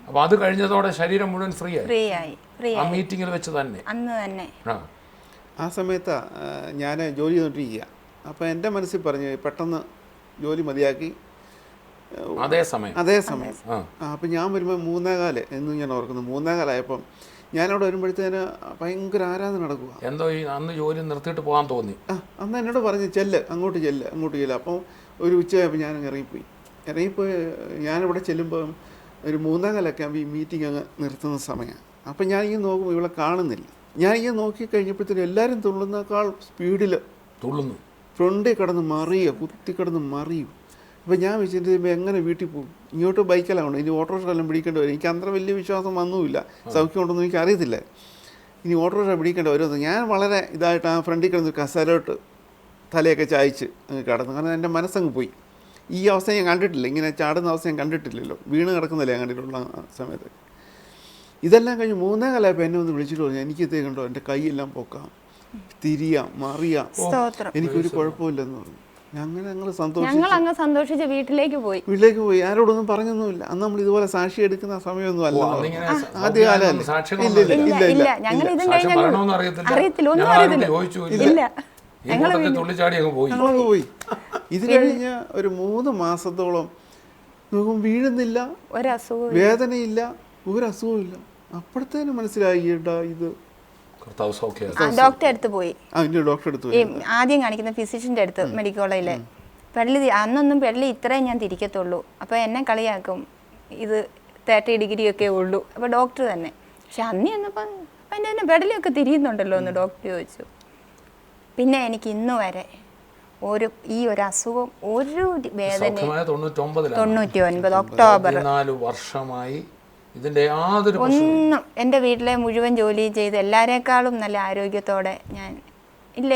അപ്പോൾ അത് കഴിഞ്ഞതോടെ ശരീരം മുഴുവൻ ഫ്രീ ആയി. ആ മീറ്റിങ്ങിൽ വെച്ച് തന്നെ, അന്ന് തന്നെ. ആ സമയത്ത് ഞാൻ ജോലി ചെയ്തുകൊണ്ടിരിക്കുക. അപ്പോൾ എൻ്റെ മനസ്സിൽ പറഞ്ഞ് പെട്ടെന്ന് ജോലി മതിയാക്കി. അതേ സമയം അപ്പം ഞാൻ വരുമ്പോൾ 3:15 എന്ന് ഞാൻ ഓർക്കുന്നു. 3:15 ഞാനവിടെ വരുമ്പോഴത്തേന് ഭയങ്കര ആരാധന നടക്കുക. എന്തോ അന്ന് ജോലി നിർത്തിയിട്ട് പോകാൻ തോന്നി. അന്ന് എന്നോട് പറഞ്ഞ് അങ്ങോട്ട് ചെല്ല്. അപ്പോൾ ഒരു ഉച്ചയായപ്പോൾ ഞാൻ ഇറങ്ങിപ്പോയി. ഞാനിവിടെ ചെല്ലുമ്പോൾ ഒരു 3:15 ആകുമ്പോൾ ഈ മീറ്റിംഗ് അങ്ങ് നിർത്തുന്ന സമയമാണ്. അപ്പം ഞാനിങ്ങനെ നോക്കുമ്പോൾ ഇവളെ കാണുന്നില്ല. ഞാനിങ്ങനെ നോക്കി കഴിഞ്ഞപ്പോഴത്തേനും എല്ലാവരും തുള്ളുന്നേക്കാൾ സ്പീഡിൽ തുള്ളുന്നു, ഫ്രണ്ടിൽ കുത്തി കിടന്ന് മറിയും. അപ്പോൾ ഞാൻ വെച്ചിട്ട് എങ്ങനെ വീട്ടിൽ പോകും? ഇങ്ങോട്ട് ബൈക്കെല്ലാം ഇനി ഓട്ടോറിക്ഷ എല്ലാം പിടിക്കേണ്ടി വരും. എനിക്ക് അത്ര വലിയ വിശ്വാസം വന്നുമില്ല, സൗഖ്യം ഉണ്ടെന്ന് എനിക്ക് അറിയത്തില്ല. ഇനി ഓട്ടോറിക്ഷ പിടിക്കേണ്ടി വരുമെന്ന് ഞാൻ വളരെ ഇതായിട്ട് ആ ഫ്രണ്ടിൽ കിടന്ന് കസേരയോട്ട് തലയൊക്കെ ചായച്ച് അങ്ങ് കിടന്നു. കാരണം എൻ്റെ മനസ്സങ്ങ് പോയി. ഈ അവസ്ഥ ഞാൻ കണ്ടിട്ടില്ല, ഇങ്ങനെ ചാടുന്ന അവസ്ഥ ഞാൻ കണ്ടിട്ടില്ലല്ലോ, വീണ് കിടക്കുന്നില്ല ഞാൻ കണ്ടിട്ടുള്ള സമയത്ത്. ഇതെല്ലാം കഴിഞ്ഞ് 3:15 എന്നെ ഒന്ന് വിളിച്ചിട്ട് പറഞ്ഞു, എനിക്കിതേ കണ്ടോ എൻ്റെ കൈയെല്ലാം പൊക്കാം, തിരിയാം, മറിയാം, എനിക്കൊരു കുഴപ്പമില്ലെന്ന് പറഞ്ഞു. അങ്ങനെ ഞങ്ങൾ സന്തോഷിച്ചു. ഞങ്ങൾ അങ്ങ് സന്തോഷിച്ച് വീട്ടിലേക്ക് പോയി. വീട്ടിലേക്ക് പോയി. ആരോടൊന്നും പറഞ്ഞൊന്നുമില്ല. അന്ന് നമ്മൾ ഇതുപോലെ സാക്ഷി എടുക്കുന്ന സമയമൊന്നും അല്ല. ആദ്യകാലം ഇല്ല. ഞങ്ങൾ ഇതും കഴിഞ്ഞ അറിയത്തില്ല, ഒന്നും അറിയത്തില്ല. ഇല്ല, ഞങ്ങളങ്ങ് പോയി. ഇത് കഴിഞ്ഞ് ഒരു 3 മാസത്തോളം നോക്കും വീഴുന്നില്ല, ഒരസുഖവും വേദനയില്ല, ഒരസുഖവും ഇല്ല. അപ്പോഴത്തേനും മനസ്സിലായി ഇത് ഡോക്ടറെ അടുത്ത് പോയി. ഡോക്ടറെ അടുത്ത് പോയി. ആദ്യം കാണിക്കുന്ന ഫിസിഷ്യൻ്റെ അടുത്ത്, മെഡിക്കൽ കോളേജിലെ. അന്നൊന്നും പെള്ളി ഇത്രയും ഞാൻ തിരിക്കത്തുള്ളൂ. അപ്പോൾ എന്നെ കളിയാക്കും, ഇത് 30 ഡിഗ്രി ഒക്കെ ഉള്ളൂ. അപ്പോൾ ഡോക്ടർ തന്നെ. പക്ഷെ അന്ന് ചെന്നപ്പോൾ അതിൻ്റെ തന്നെ പെടലിയൊക്കെ തിരിയുന്നുണ്ടല്ലോ എന്ന് ഡോക്ടർ ചോദിച്ചു. പിന്നെ എനിക്ക് ഇന്ന് വരെ ഈ ഒരു അസുഖം, ഒരു വേദന 99 ഒക്ടോബർ വർഷമായി ഇതിന്റെ യാതൊരു ഒന്നും എൻ്റെ വീട്ടിലെ മുഴുവൻ ജോലിയും ചെയ്ത് എല്ലാവരെക്കാളും നല്ല ആരോഗ്യത്തോടെ ഞാൻ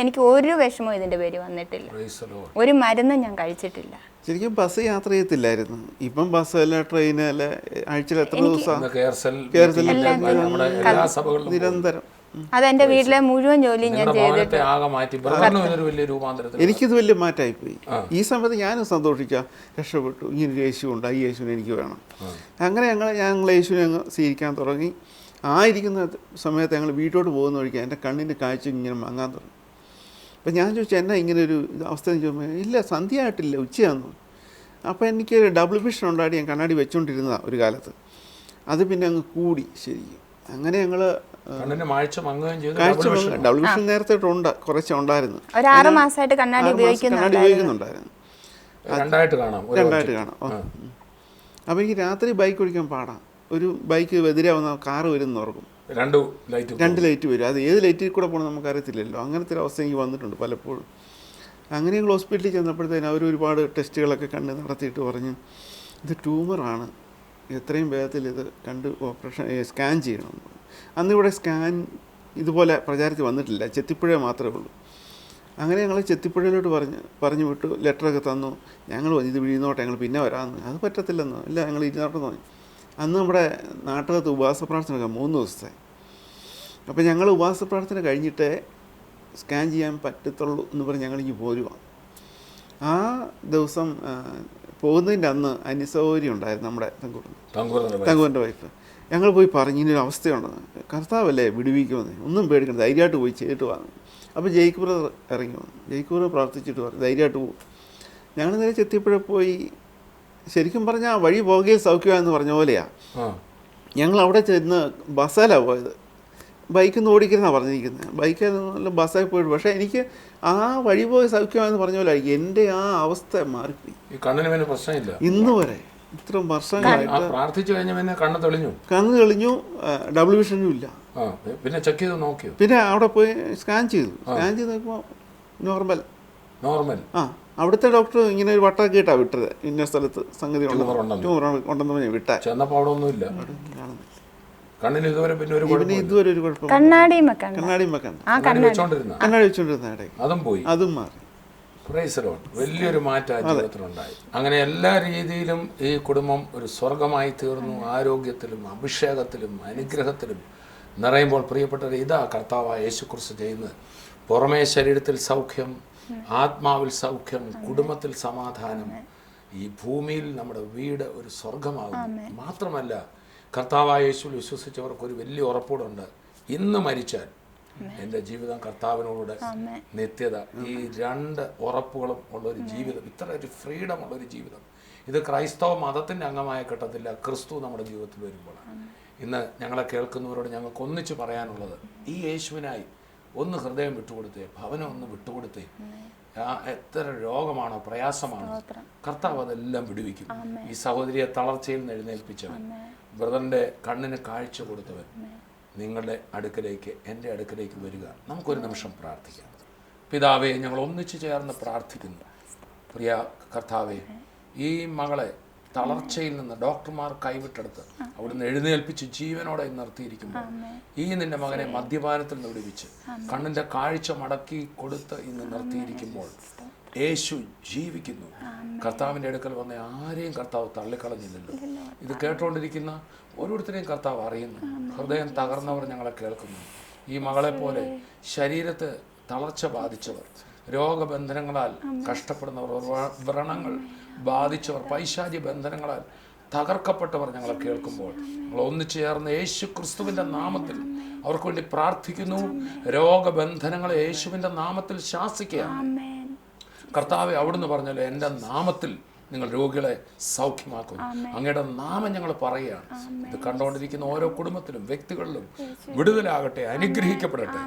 എനിക്ക് ഒരു വിഷമവും ഇതിന്റെ പേര് വന്നിട്ടില്ല. ഒരു മരുന്നും ഞാൻ കഴിച്ചിട്ടില്ല. ശരിക്കും ബസ് യാത്ര ചെയ്യത്തില്ലായിരുന്നു. ഇപ്പം ബസ് അല്ല, ട്രെയിൻ അല്ല, ആഴ്ചയിൽ എത്ര ദിവസം നിരന്തരം. അതെന്റെ വീട്ടിലെ മുഴുവൻ ജോലിയും ഞാൻ ചെയ്തിട്ട് എനിക്കിത് വലിയ മാറ്റമായിപ്പോയി. ഈ സമയത്ത് ഞാനും സന്തോഷിച്ച രക്ഷപ്പെട്ടു. ഇങ്ങനൊരു യേശു ഉണ്ട്, ഈ യേശുവിനെ എനിക്ക് വേണം. അങ്ങനെ ഞങ്ങൾ യേശുവിനെ അങ്ങ് സ്വീകരിക്കാൻ തുടങ്ങി. ആയിരിക്കുന്ന സമയത്ത് ഞങ്ങൾ വീട്ടോട്ട് പോകുന്ന വഴിക്ക് എൻ്റെ കണ്ണിൻ്റെ കാഴ്ച ഇങ്ങനെ മങ്ങാൻ തുടങ്ങി. അപ്പം ഞാൻ ചോദിച്ചു, എന്നാ ഇങ്ങനെ ഒരു അവസ്ഥ ചോദിക്കുമ്പോൾ, ഇല്ല സന്ധ്യ ആയിട്ടില്ല, ഉച്ചയാണെന്നു. അപ്പോൾ എനിക്ക് ഡബിൾ വിഷൻ ഉണ്ടായിട്ട് ഞാൻ കണ്ണാടി വെച്ചുകൊണ്ടിരുന്നതാണ് ഒരു കാലത്ത്. അത് പിന്നെ അങ്ങ് കൂടി ശരിക്കും. അങ്ങനെ ഞങ്ങൾ ഡബിൾ വിഷൻ നേരത്തെ കുറച്ചുണ്ടായിരുന്നു. 6 മാസമായിട്ട് കണ്ണാടി ഉപയോഗിക്കുന്നുണ്ടായിരുന്നു. രണ്ടായിട്ട് കാണാം. അപ്പോൾ എനിക്ക് രാത്രി ബൈക്ക് ഓടിക്കാൻ പാടാം. ഒരു ബൈക്ക് എതിരെ വന്ന കാറ് വരും ഓർക്കും, 2 ലൈറ്റ് വരും. അത് ഏത് ലൈറ്റിൽ കൂടെ പോകണം നമുക്കറിയത്തില്ലല്ലോ. അങ്ങനത്തെ ഒരു അവസ്ഥ എനിക്ക് വന്നിട്ടുണ്ട് പലപ്പോഴും. അങ്ങനെ ഞങ്ങൾ ഹോസ്പിറ്റലിൽ ചെന്നപ്പോഴത്തേന് അവർ ഒരുപാട് ടെസ്റ്റുകളൊക്കെ കണ്ട് നടത്തിയിട്ട് പറഞ്ഞു, ഇത് ട്യൂമറാണ്, എത്രയും വേഗത്തിൽ ഇത് കണ്ട് ഓപ്പറേഷൻ സ്കാൻ ചെയ്യണം. അന്നിവിടെ സ്കാൻ ഇതുപോലെ പ്രചാരത്തിൽ വന്നിട്ടില്ല, ചെത്തിപ്പുഴ മാത്രമേ ഉള്ളൂ. അങ്ങനെ ഞങ്ങൾ ചെത്തിപ്പുഴയിലോട്ട് പറഞ്ഞു വിട്ടു. ലെറ്ററൊക്കെ തന്നു. ഞങ്ങൾ ഇത് വീഴുന്നോട്ടെ, ഞങ്ങൾ പിന്നെ വരാമെന്ന്. അത് പറ്റത്തില്ലെന്നോ, ഇല്ല ഞങ്ങൾ ഇരുന്നോട്ടെന്ന് പറഞ്ഞു. അന്ന് നമ്മുടെ നാട്ടകത്ത് ഉപവാസ പ്രാർത്ഥന 3 ദിവസത്തെ. അപ്പോൾ ഞങ്ങൾ ഉപവാസ പ്രാർത്ഥന കഴിഞ്ഞിട്ടേ സ്കാൻ ചെയ്യാൻ പറ്റത്തുള്ളൂ എന്ന് പറഞ്ഞ് ഞങ്ങളിങ്ങ് പോരുവാണ്. ആ ദിവസം പോകുന്നതിൻ്റെ അന്ന് അനിസൗകര്യം ഉണ്ടായിരുന്നു നമ്മുടെ തങ്കുവിൻ്റെ വൈഫ്. ഞങ്ങൾ പോയി പറഞ്ഞു, ഇങ്ങനൊരു അവസ്ഥയുണ്ടെന്ന്. കർത്താവല്ലേ വിടുവിക്കുമെന്ന്, ഒന്നും പേടിക്കണം, ധൈര്യമായിട്ട് പോയി ചെയ്തിട്ട് വന്നു. അപ്പോൾ ജയിക്ക് ബ്രദർ ഇറങ്ങി വന്നു. ജയിക്ക് ബ്രദർ പ്രാർത്ഥിച്ചിട്ട് പറഞ്ഞു, ധൈര്യമായിട്ട് പോകും. ഞങ്ങൾ നേരെ ചെത്തിയപ്പോഴേ പോയി. ശരിക്കും പറഞ്ഞാൽ വഴി പോകുകയും സൗഖ്യമായെന്ന് പറഞ്ഞ പോലെയാണ്. ഞങ്ങൾ അവിടെ ചെന്ന് ബസ്സിലാണ് പോയത്. ബൈക്കൊന്നും ഓടിക്കുന്നതാണ് പറഞ്ഞിരിക്കുന്നത്. ബൈക്കിൽ നല്ല ബസ്സായി പോയിട്ട്. പക്ഷേ എനിക്ക് ആ വഴി പോയി സൗഖ്യമായെന്ന് പറഞ്ഞ പോലെ എൻ്റെ ആ അവസ്ഥ മാറിപ്പോയി. ഇന്ന് വരെ ഇത്രയും വർഷങ്ങളായിട്ട് കണ്ണ് തെളിഞ്ഞു, ഡബിൾ വിഷനും ഇല്ല. പിന്നെ അവിടെ പോയി സ്കാൻ ചെയ്തു. സ്കാൻ ചെയ്ത് നോക്കുമ്പോൾ നോർമൽ. അവിടുത്തെ ഡോക്ടർ ഇങ്ങനെ ഒരു വട്ടൊക്കെ ഇട്ടാ വിട്ടത്, ഇന്ന സ്ഥലത്ത് സംഗതി ഉണ്ടെന്ന് പറഞ്ഞ് വിട്ടാ. ഇതുവരെ ഒരു കുഴപ്പം. കണ്ണാടി വെച്ചോണ്ടിരുന്ന അതും മാറി. വലിയൊരു മാറ്റം ജീവിതത്തിലുണ്ടായി. അങ്ങനെ എല്ലാ രീതിയിലും ഈ കുടുംബം ഒരു സ്വർഗമായി തീർന്നു. ആരോഗ്യത്തിലും അഭിഷേകത്തിലും അനുഗ്രഹത്തിലും നിറയുമ്പോൾ പ്രിയപ്പെട്ടവർ, ഇതാ കർത്താവായ യേശുക്രിസ്തു ചെയ്യുന്നത്. പുറമേ ശരീരത്തിൽ സൗഖ്യം, ആത്മാവിൽ സൗഖ്യം, കുടുംബത്തിൽ സമാധാനം. ഈ ഭൂമിയിൽ നമ്മുടെ വീട് ഒരു സ്വർഗമാകുന്നു. മാത്രമല്ല, കർത്താവായ യേശുവിൽ വിശ്വസിച്ചവർക്ക് ഒരു വലിയ ഉറപ്പോടുണ്ട്, ഇന്ന് മരിച്ചാൽ എൻ്റെ ജീവിതം കർത്താവിനോട് നിത്യത. ഈ 2 ഉറപ്പുകളും ഉള്ളൊരു ജീവിതം, ഇത്ര ഒരു ഫ്രീഡം ഉള്ളൊരു ജീവിതം. ഇത് ക്രൈസ്തവ മതത്തിൻ്റെ അംഗമായ ഘട്ടത്തില്ല, ക്രിസ്തു നമ്മുടെ ജീവിതത്തിൽ വരുമ്പോഴാണ്. ഇന്ന് ഞങ്ങളെ കേൾക്കുന്നവരോട് ഞങ്ങൾക്ക് ഒന്നിച്ച് പറയാനുള്ളത്, ഈ യേശുവിനായി ഒന്ന് ഹൃദയം വിട്ടുകൊടുത്തേ, ഭവനം ഒന്ന് വിട്ടുകൊടുത്തേ. എത്ര രോഗമാണോ, പ്രയാസമാണോ, കർത്താവ് അതെല്ലാം വിടുവിക്കും. ഈ സഹോദരിയെ തളർച്ചയിൽ നിന്ന് എഴുന്നേൽപ്പിച്ചവൻ, ബ്രദറിൻ്റെ കണ്ണിന് കാഴ്ച കൊടുത്തവൻ നിങ്ങളുടെ അടുക്കലേക്ക്, എൻ്റെ അടുക്കലേക്ക് വരിക. നമുക്കൊരു നിമിഷം പ്രാർത്ഥിക്കാം. പിതാവേ, ഞങ്ങൾ ഒന്നിച്ചു ചേർന്ന് പ്രാർത്ഥിക്കുന്നു. പ്രിയ കർത്താവേ, ഈ മകളെ തളർച്ചയിൽ നിന്ന് ഡോക്ടർമാർ കൈവിട്ടെടുത്ത് അവിടുന്ന് എഴുന്നേൽപ്പിച്ച് ജീവനോടെ നിർത്തിയിരിക്കുമ്പോൾ, ഈ നിന്റെ മകനെ മദ്യപാനത്തിൽ നിന്ന് വിടുവിച്ച് കണ്ണിൻ്റെ കാഴ്ച മടക്കി കൊടുത്ത് ഇന്ന് നിർത്തിയിരിക്കുമ്പോൾ യേശു ജീവിക്കുന്നു. കർത്താവിൻ്റെ അടുക്കൽ വന്ന ആരെയും കർത്താവ് തള്ളിക്കളഞ്ഞില്ലല്ലോ. ഇത് കേട്ടുകൊണ്ടിരിക്കുന്ന ഓരോരുത്തരെയും കർത്താവ് അറിയുന്നു. ഹൃദയം തകർന്നവർ ഞങ്ങളെ കേൾക്കുന്നു. ഈ മകളെ പോലെ ശരീരത്ത് തളർച്ച ബാധിച്ചവർ, രോഗബന്ധനങ്ങളാൽ കഷ്ടപ്പെടുന്നവർ, വ്രണങ്ങൾ ബാധിച്ചവർ, പൈശാചി ബന്ധനങ്ങളാൽ തകർക്കപ്പെട്ടവർ ഞങ്ങളെ കേൾക്കുമ്പോൾ ഞങ്ങൾ ഒന്നുചേർന്ന് യേശു ക്രിസ്തുവിൻ്റെ നാമത്തിൽ അവർക്ക് വേണ്ടി പ്രാർത്ഥിക്കുന്നു. രോഗബന്ധനങ്ങളെ യേശുവിൻ്റെ നാമത്തിൽ ശാസിക്കുക. കർത്താവെ, അവിടുന്ന് പറഞ്ഞല്ലോ, എൻ്റെ നാമത്തിൽ നിങ്ങൾ രോഗികളെ സൗഖ്യമാക്കുന്നു. അങ്ങയുടെ നാമം ഞങ്ങൾ പറയുകയാണ്. ഇത് കണ്ടുകൊണ്ടിരിക്കുന്ന ഓരോ കുടുംബത്തിലും വ്യക്തികളിലും വിടുതലാകട്ടെ, അനുഗ്രഹിക്കപ്പെടട്ടെ.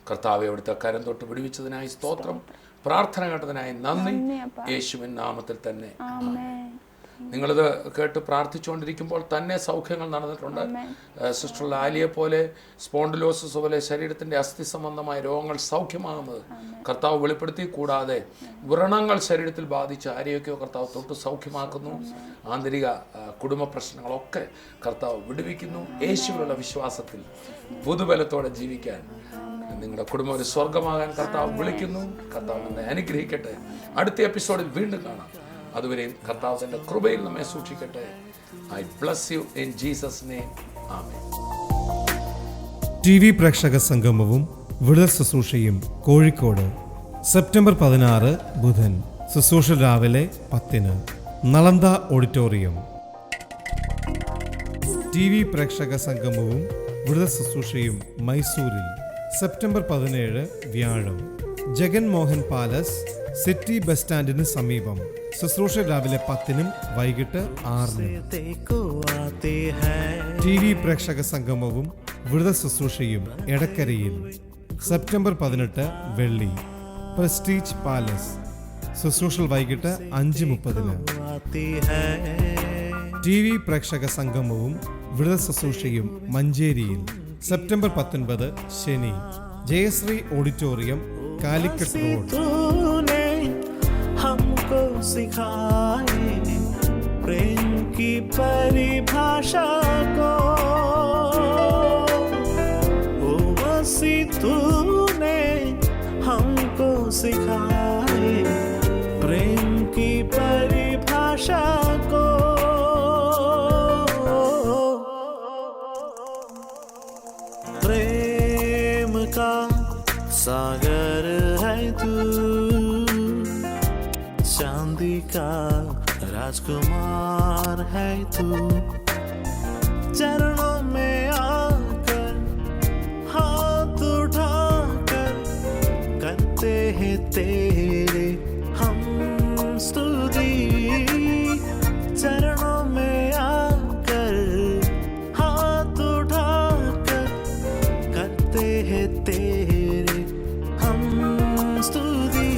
കർത്താവെ, അവിടുത്തെ കരം തൊട്ട് വിടുവിച്ചതിനായി സ്തോത്രം. പ്രാർത്ഥന കേട്ടതിനായി നന്ദി. യേശുവിൻ നാമത്തിൽ തന്നെ നിങ്ങളിത് കേട്ട് പ്രാർത്ഥിച്ചുകൊണ്ടിരിക്കുമ്പോൾ തന്നെ സൗഖ്യങ്ങൾ നടന്നിട്ടുണ്ട്. സിസ്റ്റർ ലാലിയെ പോലെ സ്പോണ്ടിലോസിസ് പോലെ ശരീരത്തിൻ്റെ അസ്ഥി സംബന്ധമായ രോഗങ്ങൾ സൗഖ്യമാകുന്നത് കർത്താവ് വെളിപ്പെടുത്തി. കൂടാതെ വ്രണങ്ങൾ ശരീരത്തിൽ ബാധിച്ച് ആരെയൊക്കെയോ കർത്താവ് തൊട്ട് സൗഖ്യമാക്കുന്നു. ആന്തരിക കുടുംബ പ്രശ്നങ്ങളൊക്കെ കർത്താവ് വിടുവിക്കുന്നു. യേശുവിലുള്ള വിശ്വാസത്തിൽ പുതുബലത്തോടെ ജീവിക്കാൻ നിങ്ങളുടെ കുടുംബം ഒരു സ്വർഗമാകാൻ കർത്താവ് വിളിക്കുന്നു. കർത്താവ് നമ്മെ അനുഗ്രഹിക്കട്ടെ. അടുത്ത എപ്പിസോഡിൽ വീണ്ടും കാണാം. അതുവരെയും കർത്താവ് തന്റെ കൃപയിൽ നമ്മെ സൂക്ഷിക്കട്ടെ. I bless you in Jesus name. ആമേൻ. TV പ്രേക്ഷക സംഗമവും വിടുതൽ ശുശ്രൂഷയും കോഴിക്കോട് സെപ്റ്റംബർ 16 ബുധൻ. ശുശ്രൂഷ രാവിലെ 10-ന് നളന്ദ ഓഡിറ്റോറിയം. TV പ്രേക്ഷക സംഗമവും വിടുതൽ ശുശ്രൂഷയും മൈസൂരിൽ സെപ്റ്റംബർ 17 വ്യാഴം. Jagan Mohan palace, city bus സ്റ്റാൻഡിന് സമീപം. ശുശ്രൂഷ രാവിലെ 10-നും വൈകിട്ട് 6-നും. TV പ്രേക്ഷക സംഗമവും വിടുതൽ ശുശ്രൂഷയും എടക്കരയിൽ സെപ്റ്റംബർ 18 വെള്ളി. Prestige palace. ശുശ്രൂഷ വൈകിട്ട് 5:30-ന്. TV പ്രേക്ഷക സംഗമവും വിടുതൽ ശുശ്രൂഷയും മഞ്ചേരിയിൽ സെപ്റ്റംബർ 19 ശനി. Jayashree auditorium, Calicut road. हमको सिखाए प्रेम की परिभाषा को, ओ मसीह तूने हमको सिखाए प्रेम की परिभाषा को. प्रेम का सागर है तू, चांदी का राजकुमार है तू. चरणों में आकर हाथ उठाकर करते हैं तेरे हम स्तुति. चरणों में आकर हाथ उठाकर करते हैं तेरे हम स्तुति.